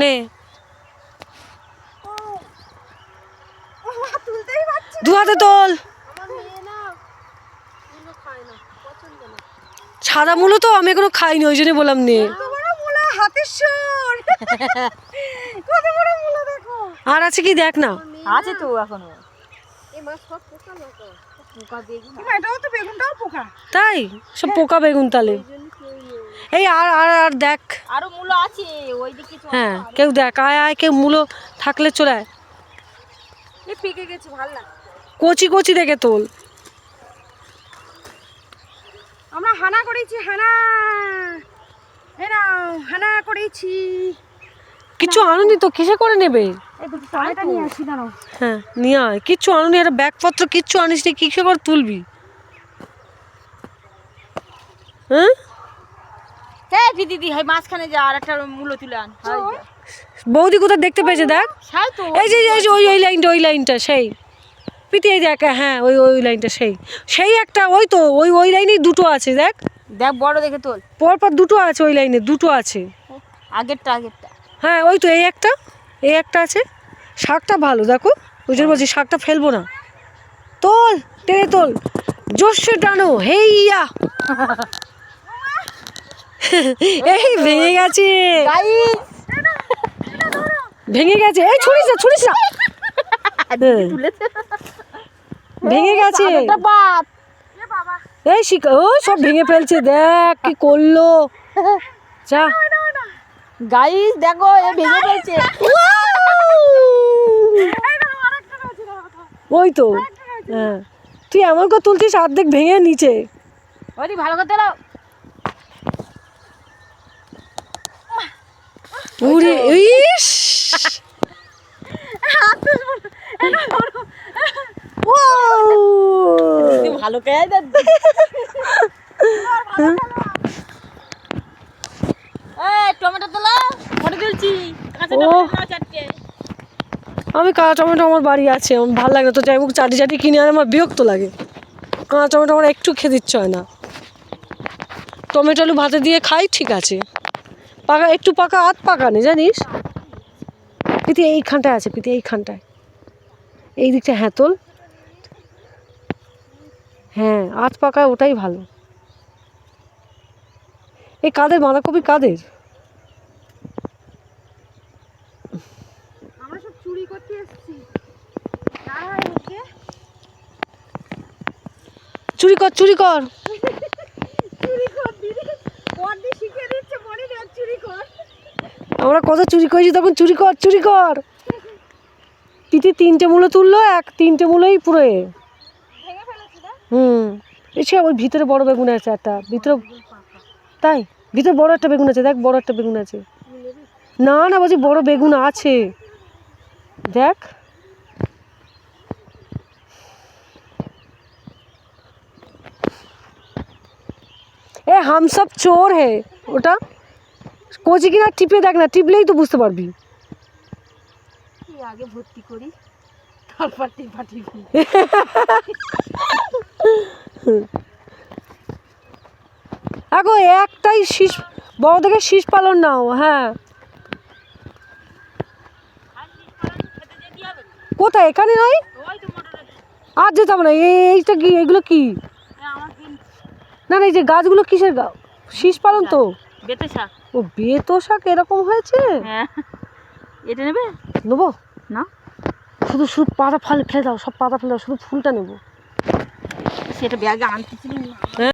নে দু হাতে তোল। সাদা মূলো তো আমি এখনো খাইনি, ওই জন্যই বললাম নে। আর আছে কি দেখ না, আছে তো এখনো। তাই সব পোকা বেগুন তালে। এই আর আর আর দেখ আরো মূলো আছে ওইদিকে। হ্যাঁ কেউ দেখ, আয় আয়, কেউ মূলো থাকলে চলে আয়। পেকে গেছে, ভালো লাগে। কচি কচি দেখে তোল। আমরা হানা করেছি, হানা হানা করেছি। কিছু আনুনি তো, কিসে করে নেবে? নিয়ে আসি, দাঁড়াও। হ্যাঁ নিয়ে আয়, কিচ্ছু আনুনি, একটা ব্যাগপত্র কিচ্ছু আনিস নি, কিসে করে তুলবি? হ্যাঁ হ্যাঁ দিদি, হয় মাঝখানে যা আর একটা মূলো তুলে আন। বৌদি কোথায় দেখতে পেয়েছে দেখ, এই যে এই যে ওই ওই লাইনটা, ওই লাইনটা সেই পিটি, এই দেখ, হ্যাঁ ওই ওই লাইনটা সেই সেই একটা, ওই তো ওই ওই লাইনেই দুটো আছে দেখ দেখ, বড় দেখে তোল। পরপর দুটো আছে, ওই লাইনে দুটো আছে। আগেরটা আগেরটা। হ্যাঁ ওই তো এই একটা আছে। শাকটা ভালো দেখো, ওই জন্য বলছি শাকটা ফেলবো না। তোল, টেনে তোল, জোরসে টানো, হেইয়া। এই ভেঙে গেছে, ভেঙে গেছে, এই ছুড়িস না, ছুড়িস না, ভেঙে গেছে। এই শিকা, ও সব ভেঙে ফেলছে, দেখ কি করলো। যা গাইস দেখো, এ ভেঙে ফেলছে। ওই তো, হ্যাঁ তুই এমন করে তুলছিস অর্ধেক ভেঙে নিচে। ওই ভালো করে তোলো। উড়ে ইস, ভালো করে দাও। টমেটো তোলো, ফটো তুলছি। কাঁচা টমেটো নাও চারটে। আমি কাঁচা টমেটো আমার বাড়ি আছে, আমার ভালো লাগে না তো, যাই হোক চাটি চাটি কিনে আনে, আমার বিরক্ত লাগে। কাঁচা টমেটো আমার একটু খেতে ইচ্ছে হয় না। টমেটো আলু ভাতে দিয়ে খাই ঠিক আছে, পাকা একটু পাকা আধ পাকা নেই জানিস। পিতি এইখানটায় আছে, পিতি এইখানটায়, এই দিকটা, হ্যাঁ তোল, হ্যাঁ আধ পাকা ওটাই ভালো। এই কাদের বাঁধাকপি, কাদের? আমরা সব চুরি করতে এসেছি। চুরি কর, চুরি কর, আমরা কত চুরি করেছি তখন, চুরি কর, চুরি কর। পিতি তিনটে মূলো তুললো, তিনটে মূলোই পুরো এসে ওই ভিতরে বড় বেগুন আছে একটা ভিতরে, তাই ভিতরে বড় একটা বেগুন আছে, দেখ বড় একটা বেগুন আছে। না না বলছি বড় বেগুন আছে, দেখ। এ হাম সব চোর হে, ওটা কচি কিনা টিপে দেখ না, টিপলেই তো বুঝতে পারবি। আগে ভর্তি করি, তারপর টিপা টিপি। আগো একটাই শীষ, বড় থেকে শীষ পালন নাও। হ্যাঁ কোথায়, এখানে নয়, আর যেতাম না। এইটা কি, এগুলো কি? না না এই যে গাছগুলো কিসের শীষ পালন তো? বেতে শাক। ও বেতো শাক এরকম হয়েছে। হ্যাঁ এটা নেবে? নেবো না, শুধু শুধু পাতা ফেলে দাও, সব পাতা ফেলে দাও, শুধু ফুলটা নেবো। সেটা ব্যাগে আনতেছিলি না।